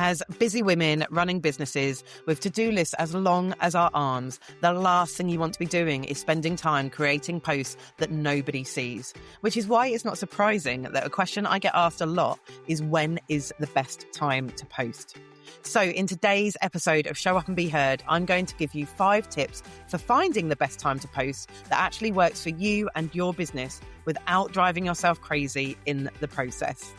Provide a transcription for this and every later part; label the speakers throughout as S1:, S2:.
S1: As busy women running businesses with to-do lists as long as our arms, the last thing you want to be doing is spending time creating posts that nobody sees. Which is why it's not surprising that a question I get asked a lot is, when is the best time to post? So in today's episode of Show Up and Be Heard, I'm going to give you 5 tips for finding the best time to post that actually works for you and your business without driving yourself crazy in the process.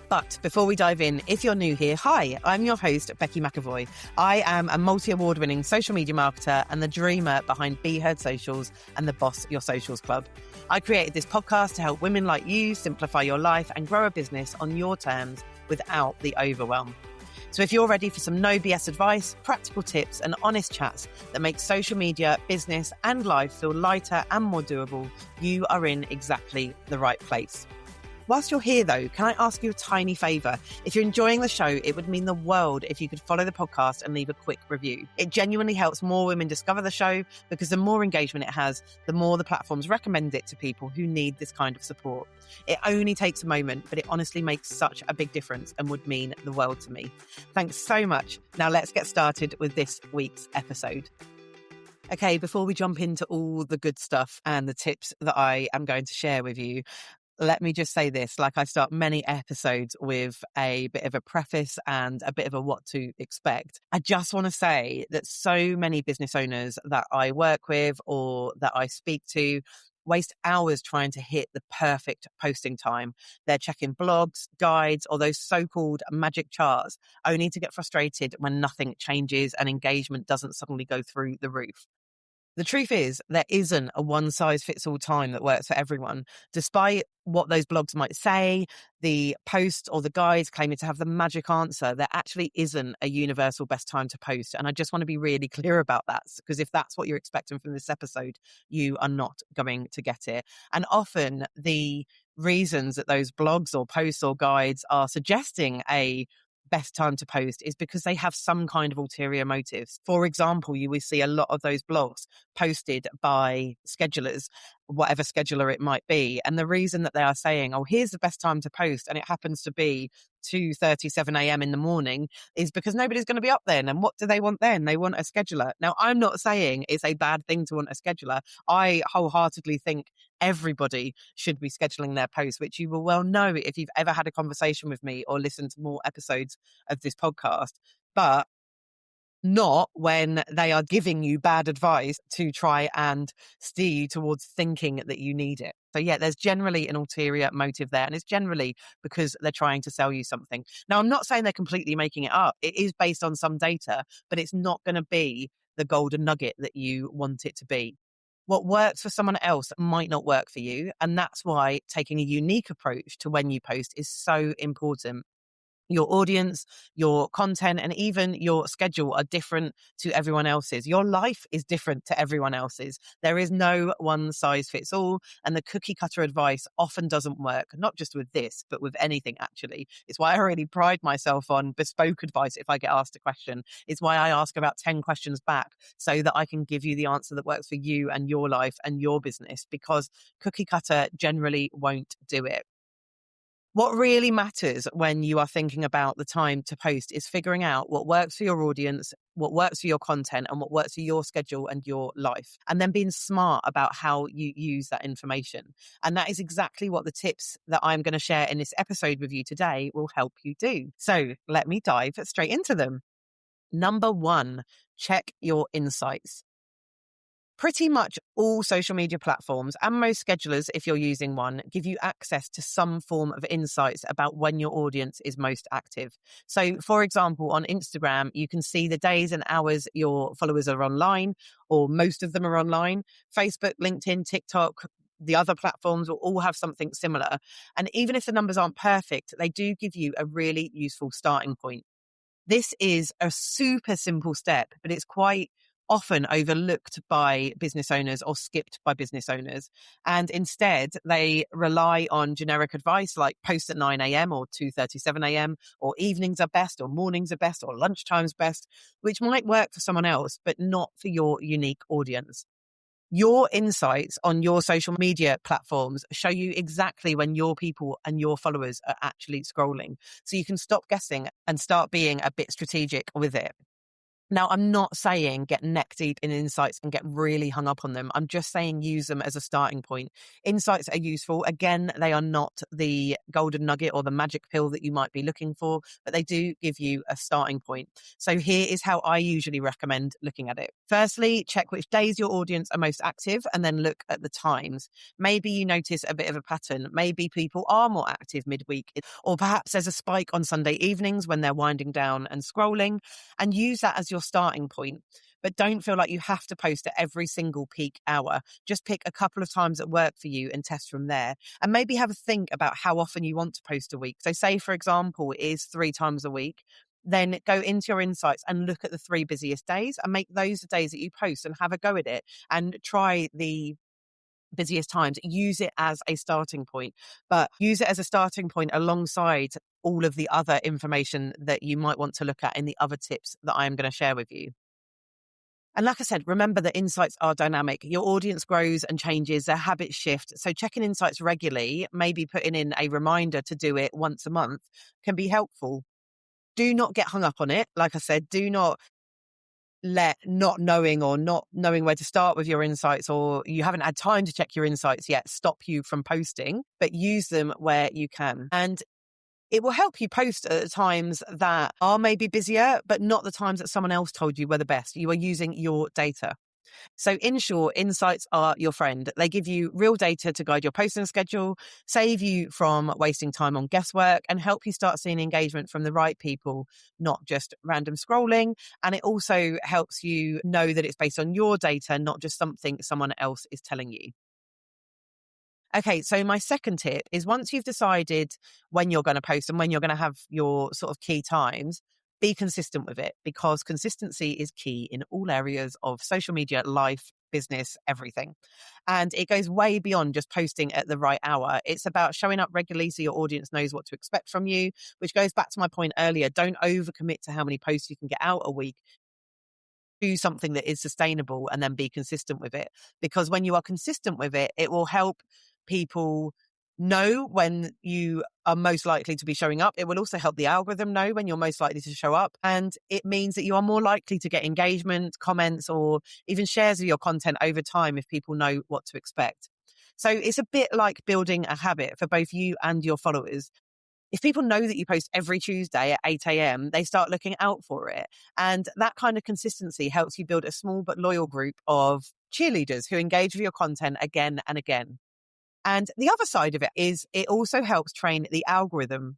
S1: But before we dive in, if you're new here, hi, I'm your host, Becky McAvoy. I am a multi-award-winning social media marketer and the dreamer behind Be Heard Socials and the Boss Your Socials Club. I created this podcast to help women like you simplify your life and grow a business on your terms without the overwhelm. So if you're ready for some no BS advice, practical tips and honest chats that make social media, business and life feel lighter and more doable, you are in exactly the right place. Whilst you're here though, can I ask you a tiny favour? If you're enjoying the show, it would mean the world if you could follow the podcast and leave a quick review. It genuinely helps more women discover the show because the more engagement it has, the more the platforms recommend it to people who need this kind of support. It only takes a moment, but it honestly makes such a big difference and would mean the world to me. Thanks so much. Now let's get started with this week's episode. Okay, before we jump into all the good stuff and the tips that I am going to share with you, let me just say this, like I start many episodes with a bit of a preface and a bit of a what to expect. I just want to say that so many business owners that I work with or that I speak to waste hours trying to hit the perfect posting time. They're checking blogs, guides, or those so-called magic charts, only to get frustrated when nothing changes and engagement doesn't suddenly go through the roof. The truth is, there isn't a one-size-fits-all time that works for everyone. Despite what those blogs might say, the posts or the guides claiming to have the magic answer, there actually isn't a universal best time to post. And I just want to be really clear about that, because if that's what you're expecting from this episode, you are not going to get it. And often the reasons that those blogs or posts or guides are suggesting a best time to post is because they have some kind of ulterior motives. For example, you will see a lot of those blogs posted by schedulers, whatever scheduler it might be. And the reason that they are saying, oh, here's the best time to post, and it happens to be 2:37 a.m. in the morning, is because nobody's going to be up then. And what do they want then? They want a scheduler. Now, I'm not saying it's a bad thing to want a scheduler. I wholeheartedly think everybody should be scheduling their posts, which you will well know if you've ever had a conversation with me or listened to more episodes of this podcast. But not when they are giving you bad advice to try and steer you towards thinking that you need it. So yeah, there's generally an ulterior motive there, and it's generally because they're trying to sell you something. Now, I'm not saying they're completely making it up. It is based on some data, but it's not going to be the golden nugget that you want it to be. What works for someone else might not work for you, and that's why taking a unique approach to when you post is so important. Your audience, your content, and even your schedule are different to everyone else's. Your life is different to everyone else's. There is no one size fits all, and the cookie cutter advice often doesn't work, not just with this, but with anything actually. It's why I really pride myself on bespoke advice if I get asked a question. It's why I ask about 10 questions back so that I can give you the answer that works for you and your life and your business, because cookie cutter generally won't do it. What really matters when you are thinking about the time to post is figuring out what works for your audience, what works for your content, and what works for your schedule and your life, and then being smart about how you use that information. And that is exactly what the tips that I'm going to share in this episode with you today will help you do. So let me dive straight into them. Number 1, check your insights. Pretty much all social media platforms and most schedulers, if you're using one, give you access to some form of insights about when your audience is most active. So, for example, on Instagram, you can see the days and hours your followers are online, or most of them are online. Facebook, LinkedIn, TikTok, the other platforms will all have something similar. And even if the numbers aren't perfect, they do give you a really useful starting point. This is a super simple step, but it's quite often overlooked by business owners or skipped by business owners. And instead, they rely on generic advice like post at 9 a.m. or 2:37 a.m. or evenings are best or mornings are best or lunchtime's best, which might work for someone else, but not for your unique audience. Your insights on your social media platforms show you exactly when your people and your followers are actually scrolling. So you can stop guessing and start being a bit strategic with it. Now, I'm not saying get neck deep in insights and get really hung up on them. I'm just saying use them as a starting point. Insights are useful. Again, they are not the golden nugget or the magic pill that you might be looking for, but they do give you a starting point. So here is how I usually recommend looking at it. Firstly, check which days your audience are most active and then look at the times. Maybe you notice a bit of a pattern. Maybe people are more active midweek, or perhaps there's a spike on Sunday evenings when they're winding down and scrolling, and use that as your starting point. But don't feel like you have to post at every single peak hour. Just pick a couple of times that work for you and test from there. And maybe have a think about how often you want to post a week. So say, for example, it is 3 times a week. Then go into your insights and look at the 3 busiest days and make those the days that you post and have a go at it and try the busiest times. Use it as a starting point, but use it as a starting point alongside all of the other information that you might want to look at in the other tips that I am going to share with you. And like I said, remember that insights are dynamic. Your audience grows and changes, their habits shift. So checking insights regularly, maybe putting in a reminder to do it once a month, can be helpful. Do not get hung up on it. Like I said, do not let not knowing or not knowing where to start with your insights, or you haven't had time to check your insights yet, stop you from posting, but use them where you can. And it will help you post at times that are maybe busier, but not the times that someone else told you were the best. You are using your data. So in short, insights are your friend. They give you real data to guide your posting schedule, save you from wasting time on guesswork, and help you start seeing engagement from the right people, not just random scrolling. And it also helps you know that it's based on your data, not just something someone else is telling you. Okay, so my second tip is, once you've decided when you're going to post and when you're going to have your sort of key times, be consistent with it, because consistency is key in all areas of social media, life, business, everything. And it goes way beyond just posting at the right hour. It's about showing up regularly so your audience knows what to expect from you, which goes back to my point earlier. Don't overcommit to how many posts you can get out a week. Do something that is sustainable and then be consistent with it. Because when you are consistent with it, it will help people know when you are most likely to be showing up. It will also help the algorithm know when you're most likely to show up. And it means that you are more likely to get engagement, comments, or even shares of your content over time if people know what to expect. So it's a bit like building a habit for both you and your followers. If people know that you post every Tuesday at 8 a.m., they start looking out for it. And that kind of consistency helps you build a small but loyal group of cheerleaders who engage with your content again and again. And the other side of it is it also helps train the algorithm.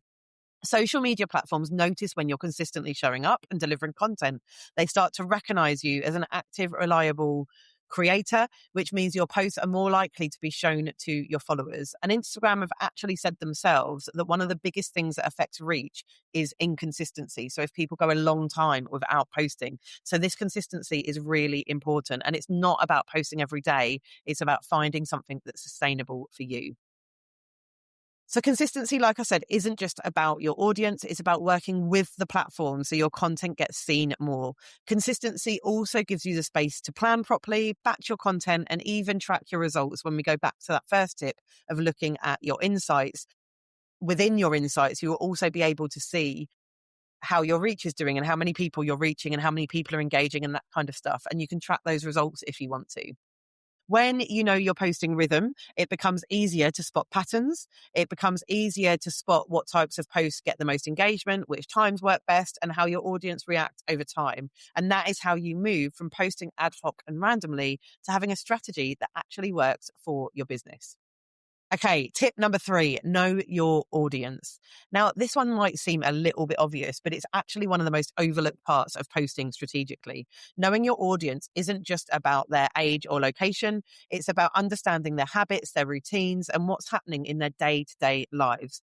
S1: Social media platforms notice when you're consistently showing up and delivering content. They start to recognize you as an active, reliable creator, which means your posts are more likely to be shown to your followers. And Instagram have actually said themselves that one of the biggest things that affects reach is inconsistency. So if people go a long time without posting. So this consistency is really important. And it's not about posting every day. It's about finding something that's sustainable for you. So consistency, like I said, isn't just about your audience. It's about working with the platform so your content gets seen more. Consistency also gives you the space to plan properly, batch your content, and even track your results. When we go back to that first tip of looking at your insights, within your insights, you will also be able to see how your reach is doing and how many people you're reaching and how many people are engaging and that kind of stuff. And you can track those results if you want to. When you know you're posting rhythm, it becomes easier to spot patterns. It becomes easier to spot what types of posts get the most engagement, which times work best, and how your audience reacts over time. And that is how you move from posting ad hoc and randomly to having a strategy that actually works for your business. Okay, tip number 3, know your audience. Now, this one might seem a little bit obvious, but it's actually one of the most overlooked parts of posting strategically. Knowing your audience isn't just about their age or location. It's about understanding their habits, their routines, and what's happening in their day-to-day lives.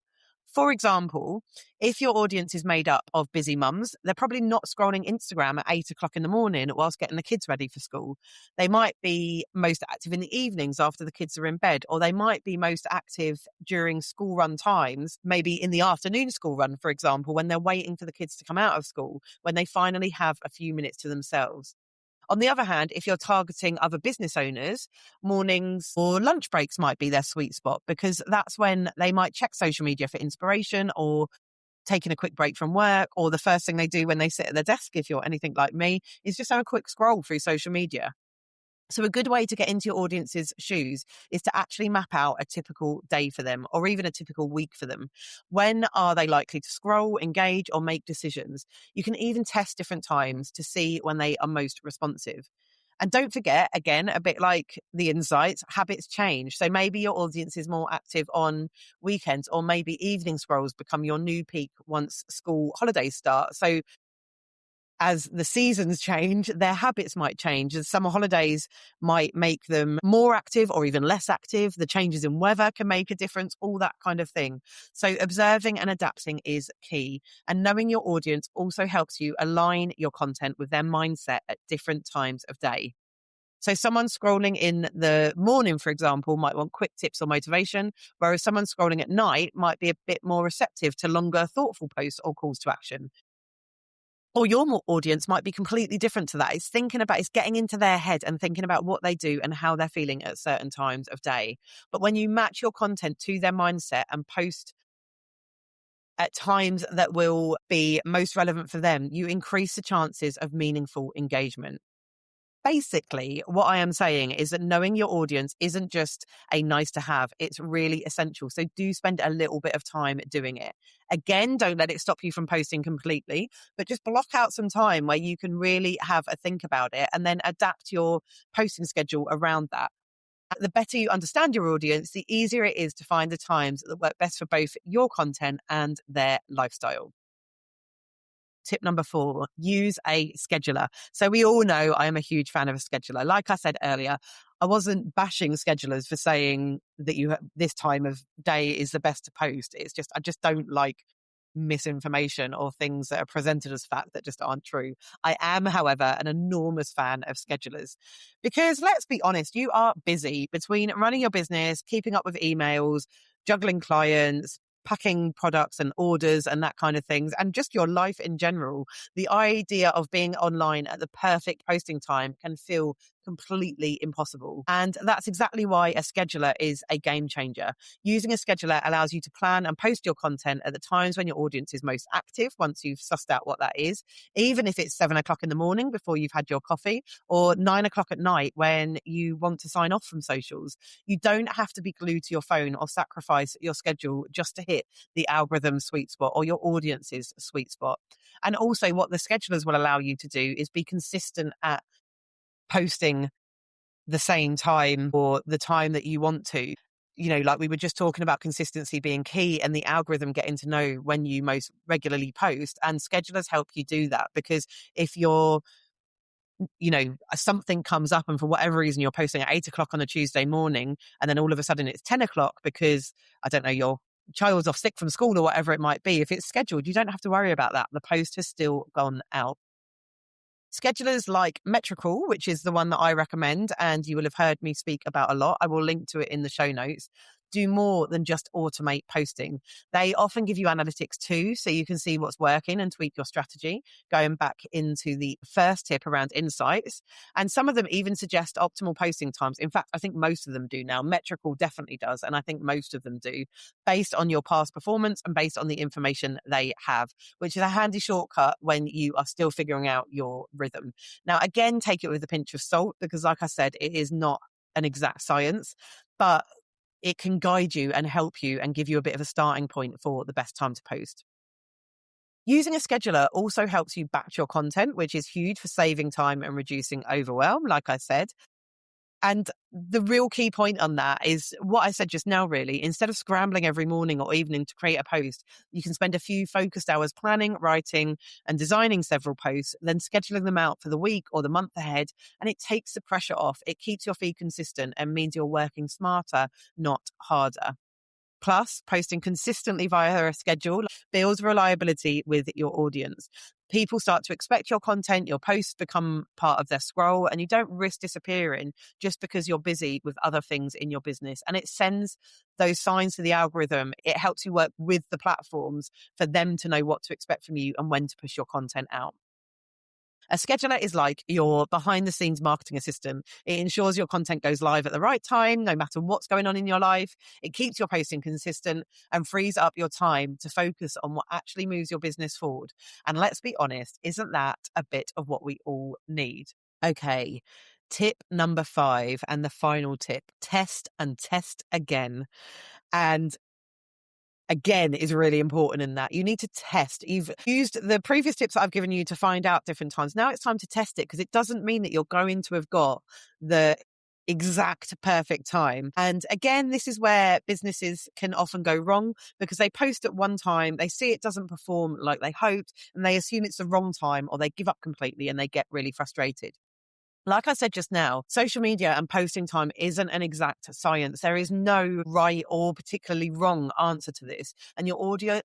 S1: For example, if your audience is made up of busy mums, they're probably not scrolling Instagram at 8 o'clock in the morning whilst getting the kids ready for school. They might be most active in the evenings after the kids are in bed, or they might be most active during school run times, maybe in the afternoon school run, for example, when they're waiting for the kids to come out of school, when they finally have a few minutes to themselves. On the other hand, if you're targeting other business owners, mornings or lunch breaks might be their sweet spot, because that's when they might check social media for inspiration, or taking a quick break from work, or the first thing they do when they sit at their desk, if you're anything like me, is just have a quick scroll through social media. So a good way to get into your audience's shoes is to actually map out a typical day for them, or even a typical week for them. When are they likely to scroll, engage, or make decisions? You can even test different times to see when they are most responsive. And don't forget, again, a bit like the insights, habits change. So maybe your audience is more active on weekends, or maybe evening scrolls become your new peak once school holidays start. So as the seasons change, their habits might change. The summer holidays might make them more active or even less active. The changes in weather can make a difference, all that kind of thing. So observing and adapting is key. And knowing your audience also helps you align your content with their mindset at different times of day. So someone scrolling in the morning, for example, might want quick tips or motivation, whereas someone scrolling at night might be a bit more receptive to longer, thoughtful posts or calls to action. Or your audience might be completely different to that. It's getting into their head and thinking about what they do and how they're feeling at certain times of day. But when you match your content to their mindset and post at times that will be most relevant for them, you increase the chances of meaningful engagement. Basically, what I am saying is that knowing your audience isn't just a nice to have, it's really essential. So do spend a little bit of time doing it. Again, don't let it stop you from posting completely, but just block out some time where you can really have a think about it, and then adapt your posting schedule around that. The better you understand your audience, the easier it is to find the times that work best for both your content and their lifestyle. Tip number 4, use a scheduler. So we all know I am a huge fan of a scheduler. Like I said earlier, I wasn't bashing schedulers for saying that this time of day is the best to post. It's just, I just don't like misinformation or things that are presented as fact that just aren't true. I am, however, an enormous fan of schedulers, because let's be honest, you are busy between running your business, keeping up with emails, juggling clients, packing products and orders and that kind of things, and just your life in general. The idea of being online at the perfect posting time can feel completely impossible. And that's exactly why a scheduler is a game changer. Using a scheduler allows you to plan and post your content at the times when your audience is most active, once you've sussed out what that is, even if it's 7 o'clock in the morning before you've had your coffee, or 9 o'clock at night when you want to sign off from socials. You don't have to be glued to your phone or sacrifice your schedule just to hit the algorithm sweet spot or your audience's sweet spot. And also, what the schedulers will allow you to do is be consistent at posting the same time or the time that you want to. You know, like we were just talking about consistency being key, and the algorithm getting to know when you most regularly post. And schedulers help you do that, because if you're, something comes up and for whatever reason you're posting at 8 o'clock on a Tuesday morning, and then all of a sudden it's 10 o'clock because, I don't know, your child's off sick from school or whatever it might be. If it's scheduled, you don't have to worry about that. The post has still gone out. Schedulers like Metrical, which is the one that I recommend, and you will have heard me speak about a lot. I will link to it in the show notes. Do more than just automate posting. They often give you analytics too, so you can see what's working and tweak your strategy, going back into the first tip around insights. And some of them even suggest optimal posting times. In fact, I think most of them do now. Metrical definitely does, and I think most of them do, based on your past performance and based on the information they have, which is a handy shortcut when you are still figuring out your rhythm. Now, again, take it with a pinch of salt, because like I said, it is not an exact science, but it can guide you and help you and give you a bit of a starting point for the best time to post. Using a scheduler also helps you batch your content, which is huge for saving time and reducing overwhelm, like I said. And the real key point on that is what I said just now, really. Instead of scrambling every morning or evening to create a post, you can spend a few focused hours planning, writing, and designing several posts, then scheduling them out for the week or the month ahead. And it takes the pressure off. It keeps your feed consistent and means you're working smarter, not harder. Plus, posting consistently via a schedule builds reliability with your audience. People start to expect your content, your posts become part of their scroll, and you don't risk disappearing just because you're busy with other things in your business. And it sends those signs to the algorithm. It helps you work with the platforms for them to know what to expect from you and when to push your content out. A scheduler is like your behind the scenes marketing assistant. It ensures your content goes live at the right time, no matter what's going on in your life. It keeps your posting consistent and frees up your time to focus on what actually moves your business forward. And let's be honest, isn't that a bit of what we all need? Okay. Tip number 5 and the final tip, test and test again. And again is really important in that you need to test. You've used the previous tips that I've given you to find out different times. Now it's time to test it, because it doesn't mean that you're going to have got the exact perfect time. And again, this is where businesses can often go wrong, because they post at one time, they see it doesn't perform like they hoped, and they assume it's the wrong time, or they give up completely and they get really frustrated. Like I said just now, social media and posting time isn't an exact science. There is no right or particularly wrong answer to this. And your audience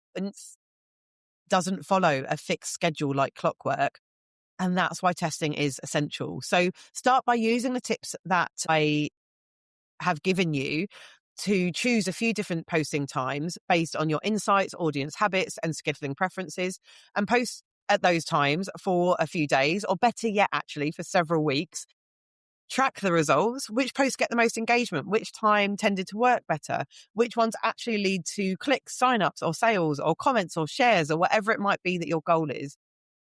S1: doesn't follow a fixed schedule like clockwork. And that's why testing is essential. So start by using the tips that I have given you to choose a few different posting times based on your insights, audience habits, and scheduling preferences, and post at those times for a few days, or better yet, actually, for several weeks. Track the results. Which posts get the most engagement? Which time tended to work better? Which ones actually lead to clicks, signups, or sales, or comments, or shares, or whatever it might be that your goal is?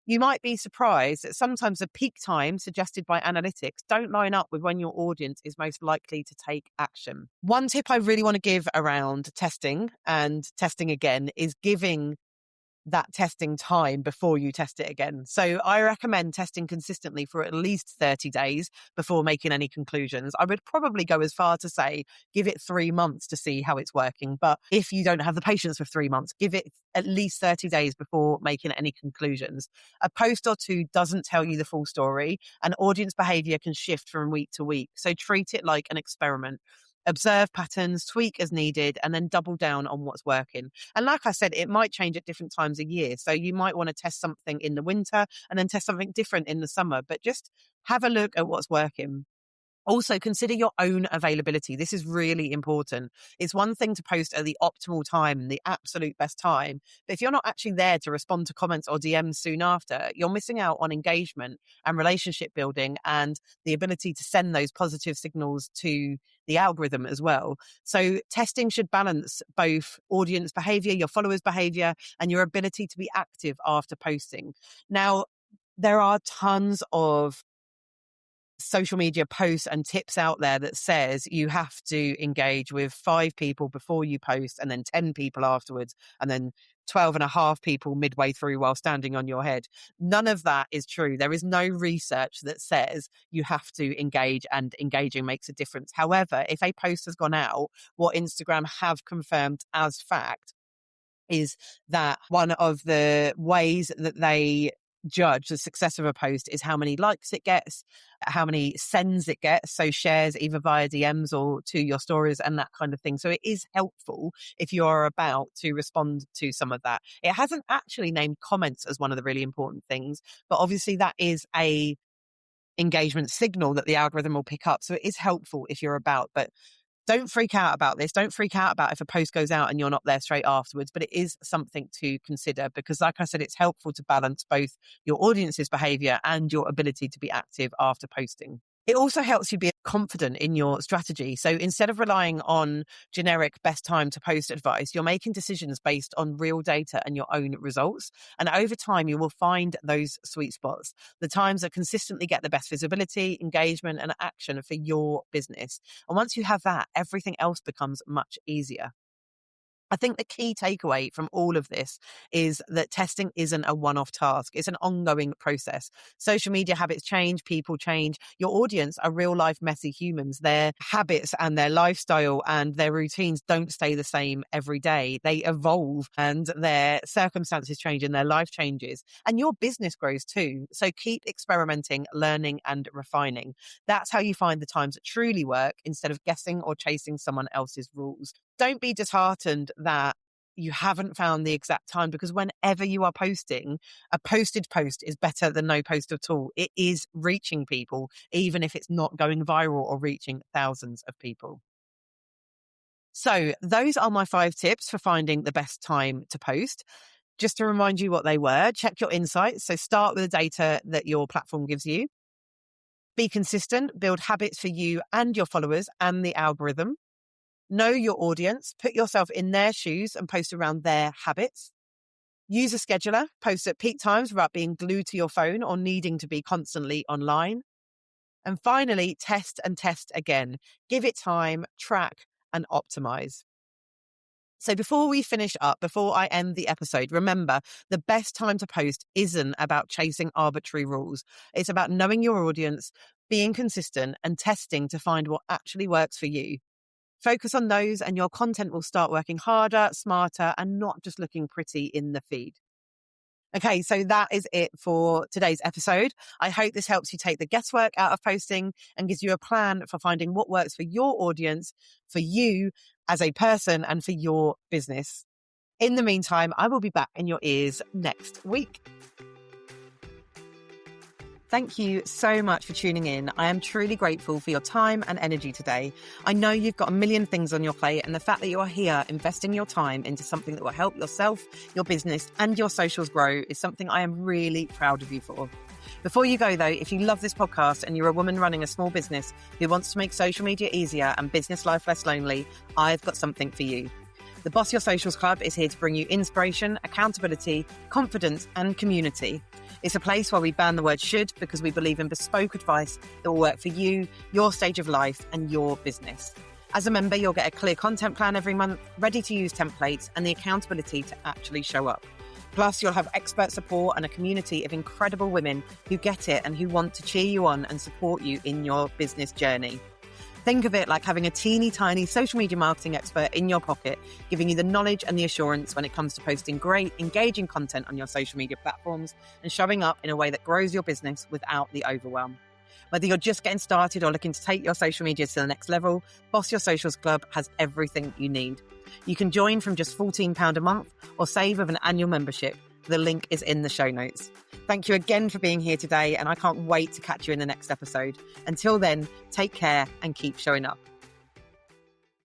S1: You might be surprised that sometimes the peak time suggested by analytics don't line up with when your audience is most likely to take action. One tip I really want to give around testing and testing again is giving that testing time before you test it again. So I recommend testing consistently for at least 30 days before making any conclusions. I would probably go as far to say, give it 3 months to see how it's working. But if you don't have the patience for 3 months, give it at least 30 days before making any conclusions. A post or two doesn't tell you the full story, and audience behavior can shift from week to week. So treat it like an experiment. Observe patterns, tweak as needed, and then double down on what's working. And like I said, it might change at different times a year. So you might want to test something in the winter and then test something different in the summer, but just have a look at what's working. Also, consider your own availability. This is really important. It's one thing to post at the optimal time, the absolute best time. But if you're not actually there to respond to comments or DMs soon after, you're missing out on engagement and relationship building and the ability to send those positive signals to the algorithm as well. So testing should balance both audience behavior, your followers' behavior, and your ability to be active after posting. Now, there are tons of social media posts and tips out there that says you have to engage with 5 people before you post, and then 10 people afterwards, and then 12 and a half people midway through while standing on your head. None of that is true. There is no research that says you have to engage, and engaging makes a difference. However, if a post has gone out, what Instagram have confirmed as fact is that one of the ways that they judge the success of a post is how many likes it gets, how many sends it gets, so shares either via DMs or to your stories and that kind of thing. So it is helpful if you're about to respond to some of that. It hasn't actually named comments as one of the really important things, but obviously that is a engagement signal that the algorithm will pick up. So it is helpful if you're about, but don't freak out about this. Don't freak out about if a post goes out and you're not there straight afterwards, but it is something to consider, because like I said, it's helpful to balance both your audience's behavior and your ability to be active after posting. It also helps you be confident in your strategy. So instead of relying on generic best time to post advice, you're making decisions based on real data and your own results. And over time, you will find those sweet spots, the times that consistently get the best visibility, engagement, and action for your business. And once you have that, everything else becomes much easier. I think the key takeaway from all of this is that testing isn't a one-off task. It's an ongoing process. Social media habits change, people change. Your audience are real-life messy humans. Their habits and their lifestyle and their routines don't stay the same every day. They evolve, and their circumstances change and their life changes. And your business grows too. So keep experimenting, learning, and refining. That's how you find the times that truly work, instead of guessing or chasing someone else's rules. Don't be disheartened that you haven't found the exact time, because whenever you are posting, a posted post is better than no post at all. It is reaching people, even if it's not going viral or reaching thousands of people. So those are my 5 tips for finding the best time to post. Just to remind you what they were, check your insights. So start with the data that your platform gives you. Be consistent, build habits for you and your followers and the algorithm. Know your audience, put yourself in their shoes and post around their habits. Use a scheduler, post at peak times without being glued to your phone or needing to be constantly online. And finally, test and test again. Give it time, track and optimize. So before we finish up, before I end the episode, remember the best time to post isn't about chasing arbitrary rules. It's about knowing your audience, being consistent and testing to find what actually works for you. Focus on those and your content will start working harder, smarter, and not just looking pretty in the feed. Okay, so that is it for today's episode. I hope this helps you take the guesswork out of posting and gives you a plan for finding what works for your audience, for you as a person, and for your business. In the meantime, I will be back in your ears next week. Thank you so much for tuning in. I am truly grateful for your time and energy today. I know you've got a million things on your plate, and the fact that you are here investing your time into something that will help yourself, your business, and your socials grow is something I am really proud of you for. Before you go though, if you love this podcast and you're a woman running a small business who wants to make social media easier and business life less lonely, I've got something for you. The Boss Your Socials Club is here to bring you inspiration, accountability, confidence, and community. It's a place where we ban the word should because we believe in bespoke advice that will work for you, your stage of life, and your business. As a member, you'll get a clear content plan every month, ready-to-use templates, and the accountability to actually show up. Plus, you'll have expert support and a community of incredible women who get it and who want to cheer you on and support you in your business journey. Think of it like having a teeny tiny social media marketing expert in your pocket, giving you the knowledge and the assurance when it comes to posting great, engaging content on your social media platforms and showing up in a way that grows your business without the overwhelm. Whether you're just getting started or looking to take your social media to the next level, Boss Your Socials Club has everything you need. You can join from just £14 a month or save with an annual membership. The link is in the show notes. Thank you again for being here today, and I can't wait to catch you in the next episode. Until then, take care and keep showing up.